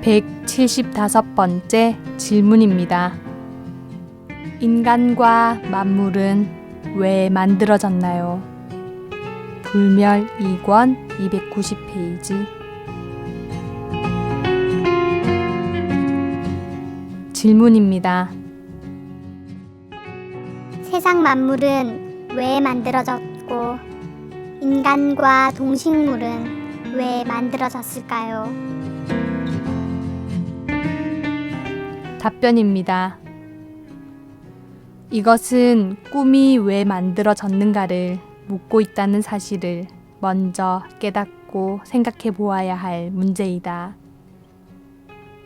175번째 질문입니다. 인간과 만물은 왜 만들어졌나요? 불멸 2권 290페이지. 질문입니다. 세상 만물은 왜 만들어졌고 인간과 동식물은 왜 만들어졌을까요? 답변입니다. 이것은 꿈이 왜 만들어졌는가를 묻고 있다는 사실을 먼저 깨닫고 생각해 보아야 할 문제이다.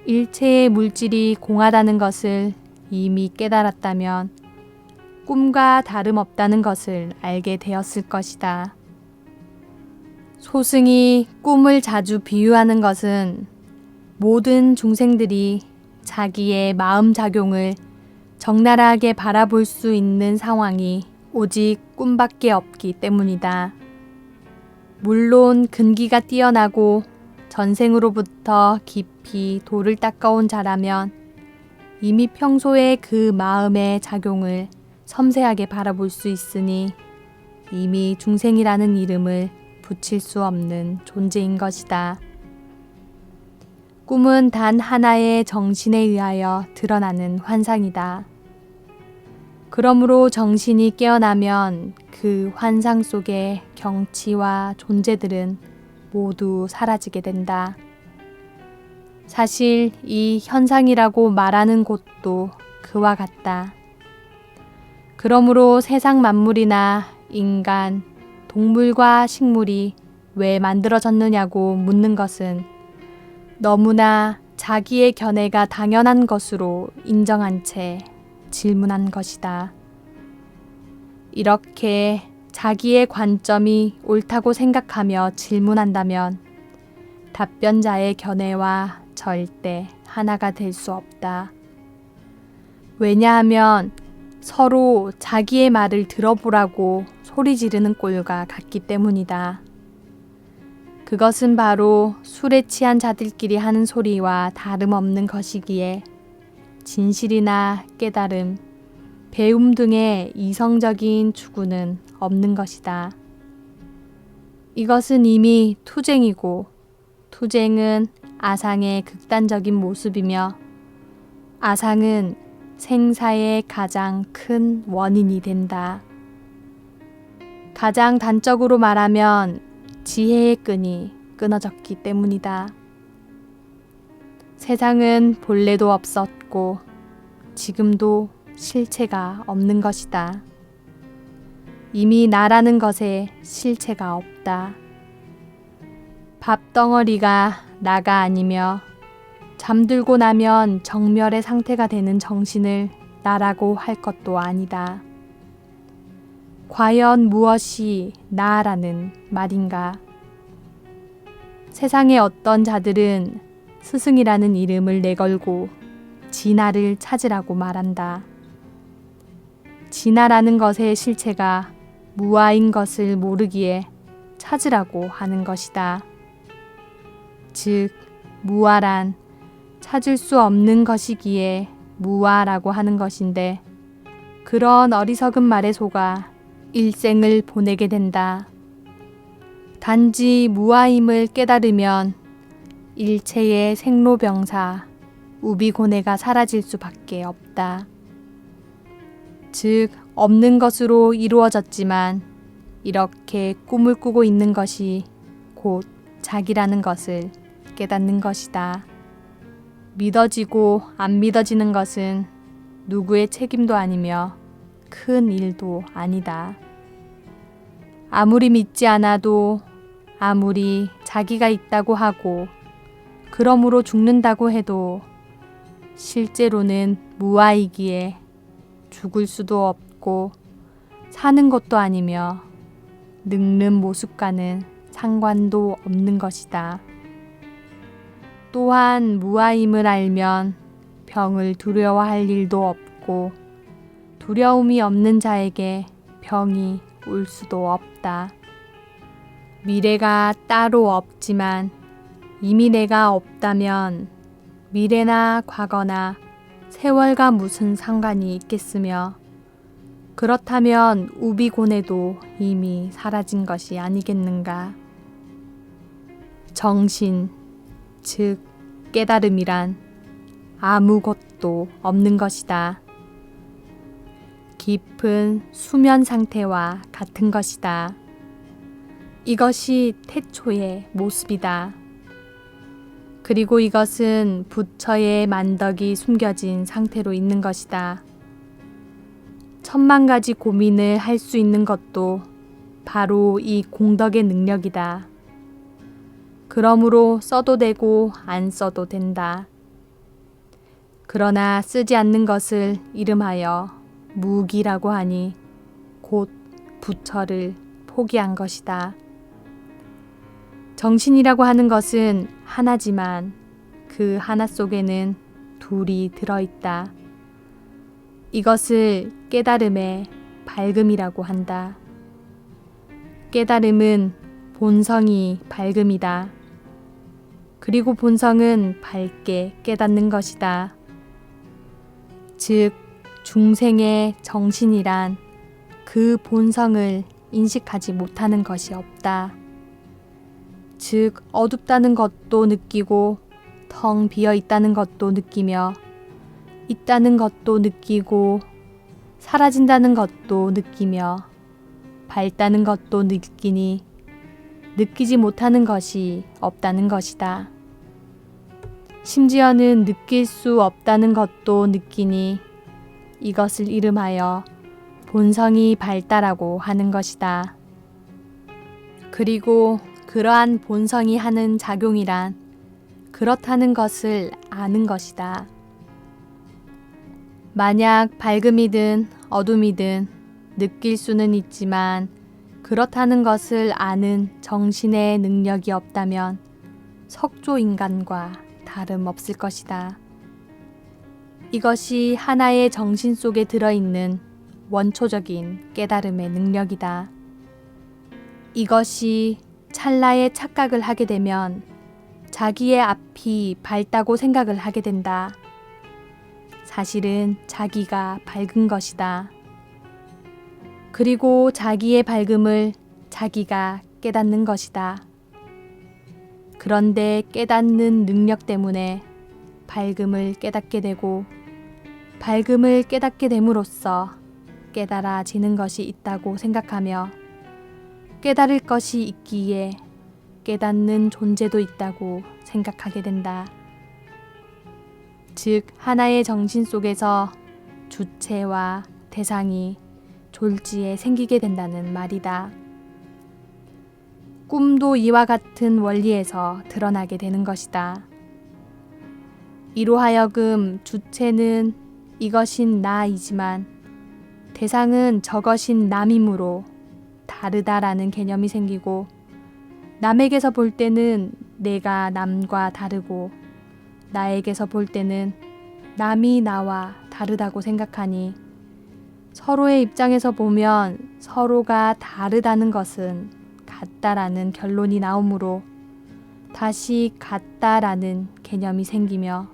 일체의 물질이 공하다는 것을 이미 깨달았다면 꿈과 다름없다는 것을 알게 되었을 것이다. 소승이 꿈을 자주 비유하는 것은 모든 중생들이 자기의 마음작용을 적나라하게 바라볼 수 있는 상황이 오직 꿈밖에 없기 때문이다. 물론 근기가 뛰어나고 전생으로부터 깊이 도를 닦아온 자라면 이미 평소에 그 마음의 작용을 섬세하게 바라볼 수 있으니 이미 중생이라는 이름을 붙일 수 없는 존재인 것이다. 꿈은 단 하나의 정신에 의하여 드러나는 환상이다. 그러므로 정신이 깨어나면 그 환상 속의 경치와 존재들은 모두 사라지게 된다. 사실 이 현상이라고 말하는 곳도 그와 같다. 그러므로 세상 만물이나 인간, 동물과 식물이 왜 만들어졌느냐고 묻는 것은 너무나 자기의 견해가 당연한 것으로 인정한 채 질문한 것이다. 이렇게 자기의 관점이 옳다고 생각하며 질문한다면 답변자의 견해와 절대 하나가 될 수 없다. 왜냐하면 서로 자기의 말을 들어보라고 소리 지르는 꼴과 같기 때문이다. 그것은 바로 술에 취한 자들끼리 하는 소리와 다름없는 것이기에 진실이나 깨달음, 배움 등의 이성적인 추구는 없는 것이다. 이것은 이미 투쟁이고 투쟁은 아상의 극단적인 모습이며 아상은 생사의 가장 큰 원인이 된다. 가장 단적으로 말하면 지혜의 끈이 끊어졌기 때문이다. 세상은 본래도 없었고 지금도 실체가 없는 것이다. 이미 나라는 것에 실체가 없다. 밥덩어리가 나가 아니며 잠들고 나면 정멸의 상태가 되는 정신을 나라고 할 것도 아니다. 과연 무엇이 나라는 말인가? 세상의 어떤 자들은 스승이라는 이름을 내걸고 진화를 찾으라고 말한다. 진화라는 것의 실체가 무아인 것을 모르기에 찾으라고 하는 것이다. 즉, 무아란 찾을 수 없는 것이기에 무아라고 하는 것인데 그런 어리석은 말에 속아 일생을 보내게 된다. 단지 무아임을 깨달으면 일체의 생로병사, 우비고뇌가 사라질 수밖에 없다. 즉, 없는 것으로 이루어졌지만 이렇게 꿈을 꾸고 있는 것이 곧 자기라는 것을 깨닫는 것이다. 믿어지고 안 믿어지는 것은 누구의 책임도 아니며 큰 일도 아니다. 아무리 믿지 않아도 아무리 자기가 있다고 하고 그러므로 죽는다고 해도 실제로는 무아이기에 죽을 수도 없고 사는 것도 아니며 늙는 모습과는 상관도 없는 것이다. 또한 무아임을 알면 병을 두려워할 일도 없고 두려움이 없는 자에게 병이 올 수도 없다. 미래가 따로 없지만 이미 내가 없다면 미래나 과거나 세월과 무슨 상관이 있겠으며 그렇다면 우비고뇌도 이미 사라진 것이 아니겠는가. 정신, 즉 깨달음이란 아무것도 없는 것이다. 깊은 수면 상태와 같은 것이다. 이것이 태초의 모습이다. 그리고 이것은 부처의 만덕이 숨겨진 상태로 있는 것이다. 천만 가지 고민을 할 수 있는 것도 바로 이 공덕의 능력이다. 그러므로 써도 되고 안 써도 된다. 그러나 쓰지 않는 것을 이름하여 무기라고 하니 곧 부처를 포기한 것이다. 정신이라고 하는 것은 하나지만 그 하나 속에는 둘이 들어있다. 이것을 깨달음의 밝음이라고 한다. 깨달음은 본성이 밝음이다. 그리고 본성은 밝게 깨닫는 것이다. 즉 중생의 정신이란 그 본성을 인식하지 못하는 것이 없다. 즉 어둡다는 것도 느끼고 텅 비어 있다는 것도 느끼며 있다는 것도 느끼고 사라진다는 것도 느끼며 밝다는 것도 느끼니 느끼지 못하는 것이 없다는 것이다. 심지어는 느낄 수 없다는 것도 느끼니 이것을 이름하여 본성이 밝다라고 하는 것이다. 그리고 그러한 본성이 하는 작용이란 그렇다는 것을 아는 것이다. 만약 밝음이든 어둠이든 느낄 수는 있지만 그렇다는 것을 아는 정신의 능력이 없다면 석조인간과 다름없을 것이다. 이것이 하나의 정신 속에 들어있는 원초적인 깨달음의 능력이다. 이것이 찰나의 착각을 하게 되면 자기의 앞이 밝다고 생각을 하게 된다. 사실은 자기가 밝은 것이다. 그리고 자기의 밝음을 자기가 깨닫는 것이다. 그런데 깨닫는 능력 때문에 밝음을 깨닫게 되고 밝음을 깨닫게 됨으로써 깨달아지는 것이 있다고 생각하며 깨달을 것이 있기에 깨닫는 존재도 있다고 생각하게 된다. 즉 하나의 정신 속에서 주체와 대상이 졸지에 생기게 된다는 말이다. 꿈도 이와 같은 원리에서 드러나게 되는 것이다. 이로 하여금 주체는 이것인 나이지만 대상은 저것인 남이므로 다르다라는 개념이 생기고 남에게서 볼 때는 내가 남과 다르고 나에게서 볼 때는 남이 나와 다르다고 생각하니 서로의 입장에서 보면 서로가 다르다는 것은 같다라는 결론이 나오므로 다시 같다라는 개념이 생기며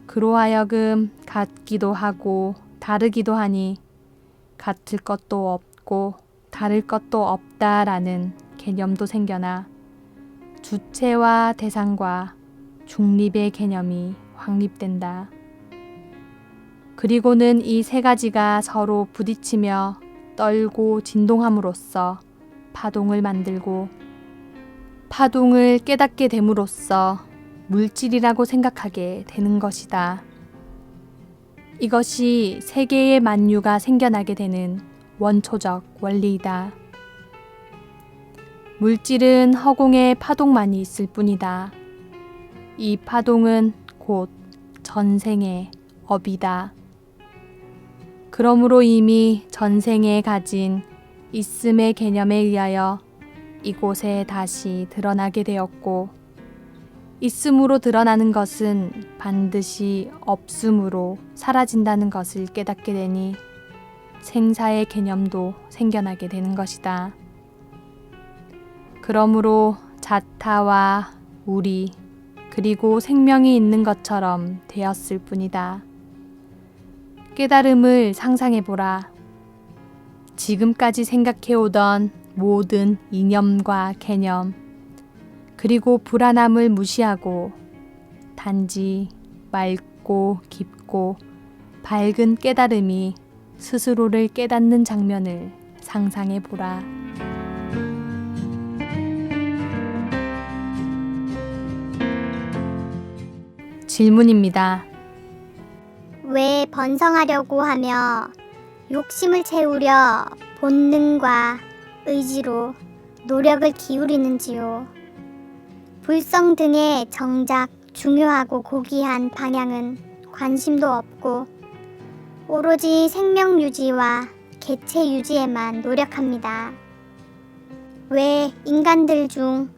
그로 하여금 같기도 하고 다르기도 하니 같을 것도 없고 다를 것도 없다라는 개념도 생겨나 주체와 대상과 중립의 개념이 확립된다. 그리고는 이 세 가지가 서로 부딪히며 떨고 진동함으로써 파동을 만들고 파동을 깨닫게 됨으로써 물질이라고 생각하게 되는 것이다. 이것이 세계의 만유가 생겨나게 되는 원초적 원리이다. 물질은 허공에 파동만이 있을 뿐이다. 이 파동은 곧 전생의 업이다. 그러므로 이미 전생에 가진 있음의 개념에 의하여 이곳에 다시 드러나게 되었고 있음으로 드러나는 것은 반드시 없음으로 사라진다는 것을 깨닫게 되니 생사의 개념도 생겨나게 되는 것이다. 그러므로 자타와 우리 그리고 생명이 있는 것처럼 되었을 뿐이다. 깨달음을 상상해보라. 지금까지 생각해오던 모든 이념과 개념, 그리고 불안함을 무시하고 단지 맑고 깊고 밝은 깨달음이 스스로를 깨닫는 장면을 상상해보라. 질문입니다. 왜 번성하려고 하며 욕심을 채우려 본능과 의지로 노력을 기울이는지요? 불성 등의 정작 중요하고 고귀한 방향은 관심도 없고 오로지 생명 유지와 개체 유지에만 노력합니다. 왜 인간들 중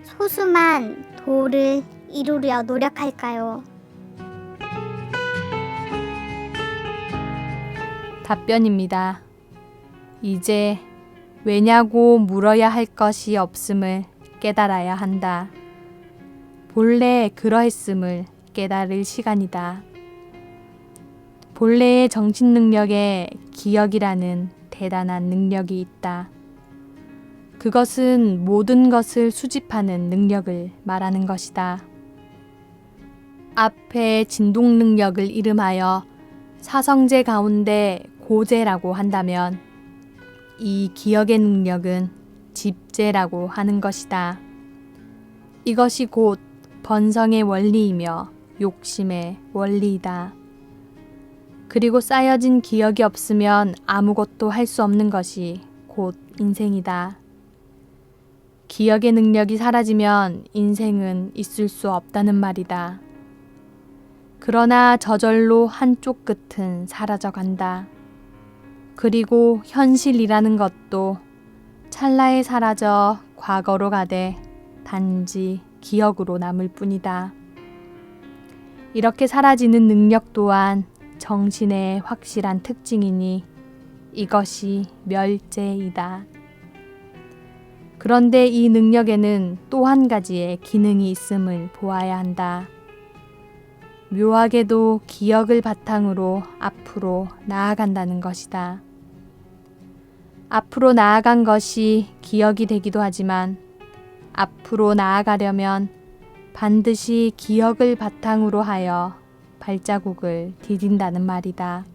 소수만 도를 이루려 노력할까요? 답변입니다. 이제 왜냐고 물어야 할 것이 없음을 깨달아야 한다. 본래 그러했음을 깨달을 시간이다. 본래의 정신 능력에 기억이라는 대단한 능력이 있다. 그것은 모든 것을 수집하는 능력을 말하는 것이다. 앞에 진동 능력을 이름하여 사성제 가운데 고제라고 한다면 이 기억의 능력은 집제라고 하는 것이다. 이것이 곧 번성의 원리이며 욕심의 원리이다. 그리고 쌓여진 기억이 없으면 아무것도 할 수 없는 것이 곧 인생이다. 기억의 능력이 사라지면 인생은 있을 수 없다는 말이다. 그러나 저절로 한쪽 끝은 사라져 간다. 그리고 현실이라는 것도 찰나에 사라져 과거로 가되 단지 기억으로 남을 뿐이다. 이렇게 사라지는 능력 또한 정신의 확실한 특징이니 이것이 멸제이다. 그런데 이 능력에는 또 한 가지의 기능이 있음을 보아야 한다. 묘하게도 기억을 바탕으로 앞으로 나아간다는 것이다. 앞으로 나아간 것이 기억이 되기도 하지만 앞으로 나아가려면 반드시 기억을 바탕으로 하여 발자국을 디딘다는 말이다.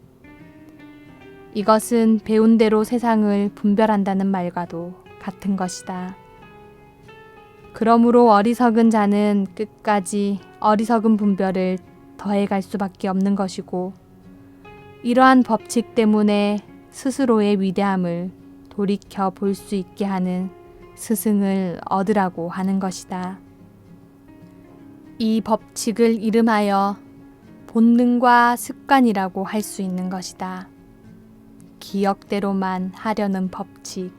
이것은 배운 대로 세상을 분별한다는 말과도 같은 것이다. 그러므로 어리석은 자는 끝까지 어리석은 분별을 더해갈 수밖에 없는 것이고 이러한 법칙 때문에 스스로의 위대함을 돌이켜 볼 수 있게 하는 스승을 얻으라고 하는 것이다. 이 법칙을 이름하여 본능과 습관이라고 할 수 있는 것이다. 기억대로만 하려는 법칙.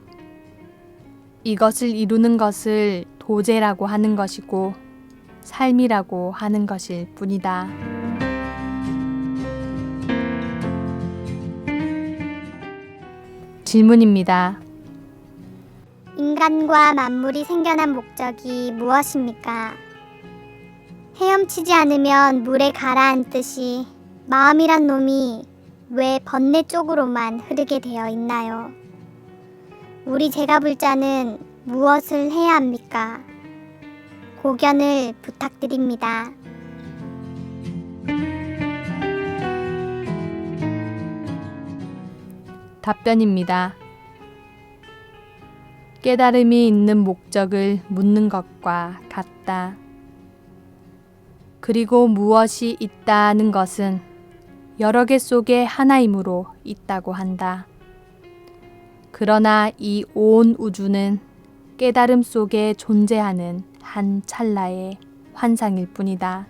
이것을 이루는 것을 도제라고 하는 것이고 삶이라고 하는 것일 뿐이다. 질문입니다. 인간과 만물이 생겨난 목적이 무엇입니까? 헤엄치지 않으면 물에 가라앉듯이 마음이란 놈이 왜 번뇌 쪽으로만 흐르게 되어 있나요? 우리 제가불자는 무엇을 해야 합니까? 고견을 부탁드립니다. 답변입니다. 깨달음이 있는 목적을 묻는 것과 같다. 그리고 무엇이 있다는 것은 여러 개 속의 하나이므로 있다고 한다. 그러나 이 온 우주는 깨달음 속에 존재하는 한 찰나의 환상일 뿐이다.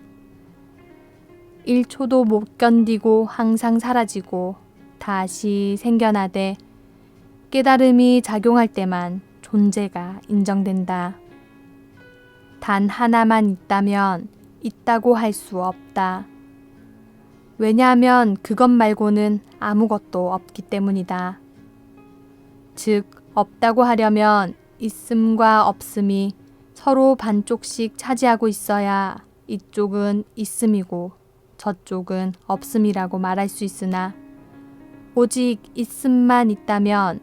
1초도 못 견디고 항상 사라지고 다시 생겨나되 깨달음이 작용할 때만 존재가 인정된다. 단 하나만 있다면 있다고 할 수 없다. 왜냐하면 그것 말고는 아무것도 없기 때문이다. 즉, 없다고 하려면 있음과 없음이 서로 반쪽씩 차지하고 있어야 이쪽은 있음이고 저쪽은 없음이라고 말할 수 있으나 오직 있음만 있다면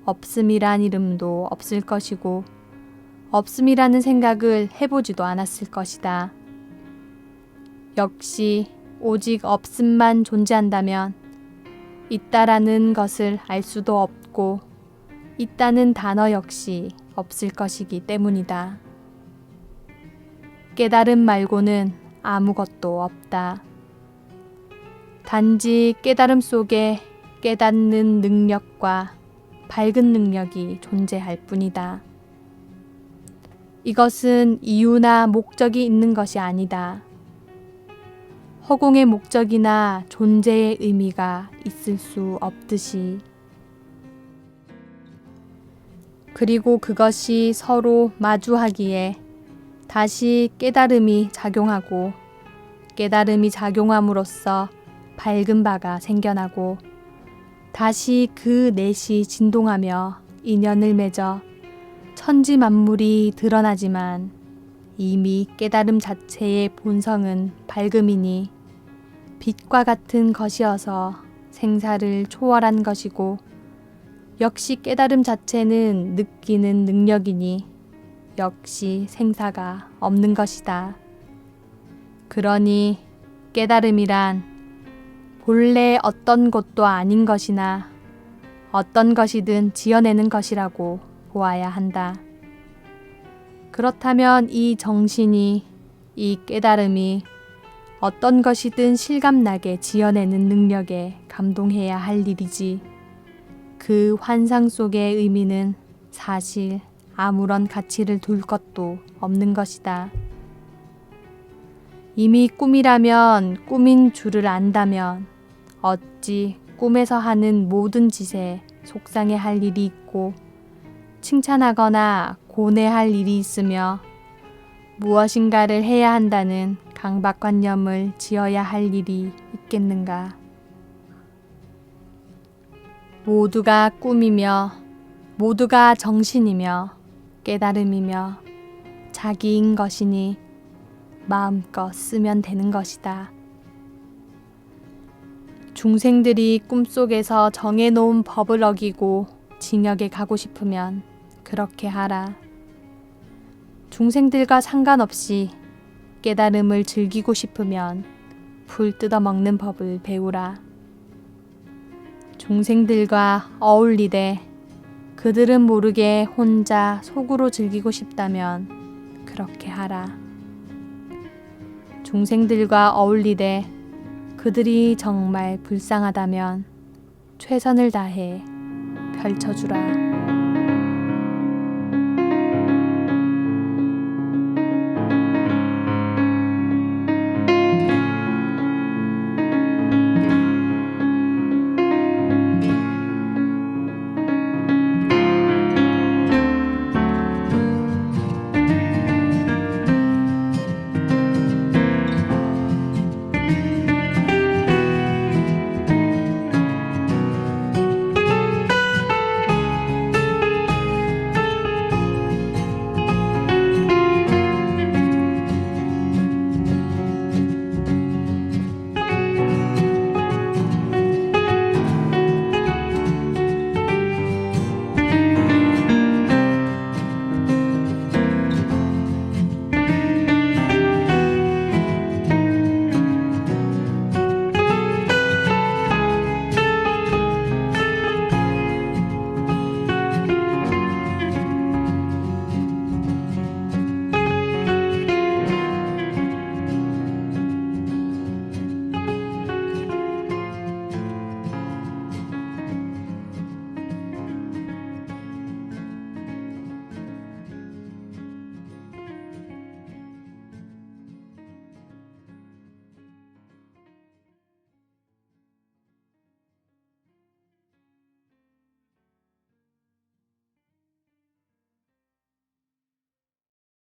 없음이란 이름도 없을 것이고 없음이라는 생각을 해보지도 않았을 것이다. 역시 오직 없음만 존재한다면 있다라는 것을 알 수도 없고 있다는 단어 역시 없을 것이기 때문이다. 깨달음 말고는 아무것도 없다. 단지 깨달음 속에 깨닫는 능력과 밝은 능력이 존재할 뿐이다. 이것은 이유나 목적이 있는 것이 아니다. 허공의 목적이나 존재의 의미가 있을 수 없듯이. 그리고 그것이 서로 마주하기에 다시 깨달음이 작용하고 깨달음이 작용함으로써 밝은 바가 생겨나고 다시 그 넷이 진동하며 인연을 맺어 천지 만물이 드러나지만 이미 깨달음 자체의 본성은 밝음이니 빛과 같은 것이어서 생사를 초월한 것이고 역시 깨달음 자체는 느끼는 능력이니 역시 생사가 없는 것이다. 그러니 깨달음이란 본래 어떤 것도 아닌 것이나 어떤 것이든 지어내는 것이라고 보아야 한다. 그렇다면 이 정신이, 이 깨달음이 어떤 것이든 실감나게 지어내는 능력에 감동해야 할 일이지. 그 환상 속의 의미는 사실 아무런 가치를 둘 것도 없는 것이다. 이미 꿈이라면 꿈인 줄을 안다면 어찌 꿈에서 하는 모든 짓에 속상해 할 일이 있고 칭찬하거나 고뇌할 일이 있으며 무엇인가를 해야 한다는 강박관념을 지어야 할 일이 있겠는가. 모두가 꿈이며 모두가 정신이며 깨달음이며 자기인 것이니 마음껏 쓰면 되는 것이다. 중생들이 꿈속에서 정해놓은 법을 어기고 징역에 가고 싶으면 그렇게 하라. 중생들과 상관없이 깨달음을 즐기고 싶으면 풀 뜯어먹는 법을 배우라. 중생들과 어울리되 그들은 모르게 혼자 속으로 즐기고 싶다면 그렇게 하라. 중생들과 어울리되 그들이 정말 불쌍하다면 최선을 다해 펼쳐주라.